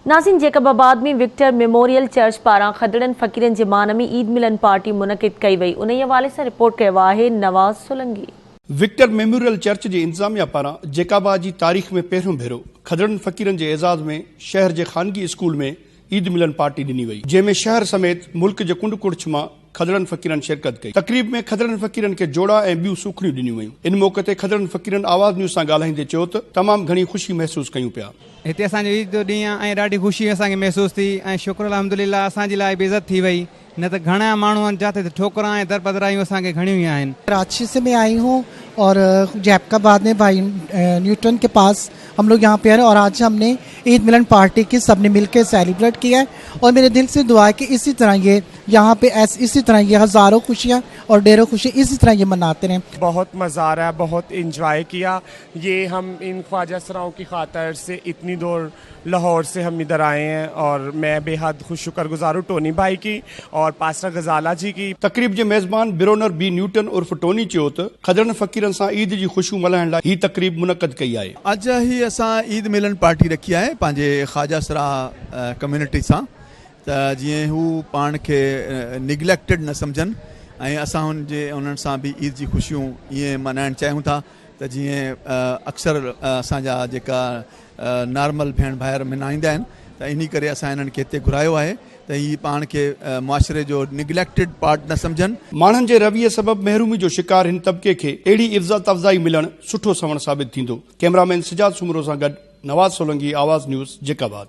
नाज़रीन, जेकबाबाद में Victor memorial church पारां खदड़न फ़कीरन जे मान में ईद मिलन पार्टी मुनक़िद कई वई। उन हवाले से रिपोर्ट कयो आहे नवाज़ सोलंकी। विक्टर मेमोरियल चर्च के इंतजामिया पारां जेकाबाद की तारीख़ में पहिरों भेरो खदड़न फ़कीरन के एजाज़ में शहर के खानगी स्कूल में ईद मिलन पार्टी ॾिनी वई, जंहिंमें शहर समेत मुल्क के कुंड कुड़छ मां खदड़न फ़कीरन शिरकत कई। तकरीब में खदड़न फ़कीरन के जोड़ा ए बियूं सूखड़ियूं ॾिनियूं वयूं। इन मौके ते खदड़न फ़कीरन आवाज़ न्यूज़ सां ॻाल्हाईंदे चयो त तमाम घणी ख़ुशी महसूस कयूं पिया। हिते असांजो ईद जो ॾींहुं आहे ऐं ॾाढी ख़ुशी असांखे महसूस थी ऐं शुक्र अल्हम्दुलिल्लाह असांजे लाइ बि इज़त थी वई, न त घणा माण्हू आहिनि जाते ठोकरां ऐं दरबदरायूं असांखे घणियूं ई आहिनि। कराची से मैं आई हूँ और जैकबाबाद में भाई न्यूटन के पास हम लोग यहाँ पे आ रहे हैं और आज हमने ईद मिलन पार्टी की सबने मिलकर सेलिब्रेट किया है और मेरे दिल से दुआ है कि इसी तरह ये यहाँ पे इसी तरह ये हज़ारों खुशियाँ और ढेरों खुशी इसी तरह ये मनाते रहें। बहुत मज़ा आ रहा है, बहुत इंजॉय किया। ये हम इन ख्वाजा सराओं की खातर से इतनी दूर लाहौर से हम इधर आए हैं और मैं बेहद शुक्रगुजार हूँ टोनी भाई की और पास्टर गजाला जी की। तकरीब के मेज़बान बिरोनर बी न्यूटन उर्फ टोनी चयो त खदड़न फ़कीरन सां ईद की खुशियूं मल्हाइण लाइ ही तकरीब मुनक़िद कई आहे। अज ही असां ईद मिलन पार्टी रखी है पंहिंजे ख्वाजा सरा कम्युनिटी सां, त जीअं हू पाण खे निगलेक्टेड न सम्झनि ऐं असां उन्हनि सां भी ईद जी खुशियूं ईअं मल्हाइण चाहियूं था त जीअं अक्सर असांजा जेका नॉर्मल भेण भाइर मल्हाईंदा आहिनि, त इन करे असां इन्हनि खे हिते घुरायो आहे त ही पाण खे मुआशरे जो निगलेक्टेड पार्ट न सम्झनि। माण्हुनि जे रवैये सबब महरूमी जो शिकार हिन तबके खे अहिड़ी इज़्ज़त अफ़ज़ाई मिलण सुठो सवण साबित थींदो। कैमरामैन सिजाद सुमरो सां गॾु नवाज़ सोलंकी, आवाज़ न्यूज़, जेकाबाद।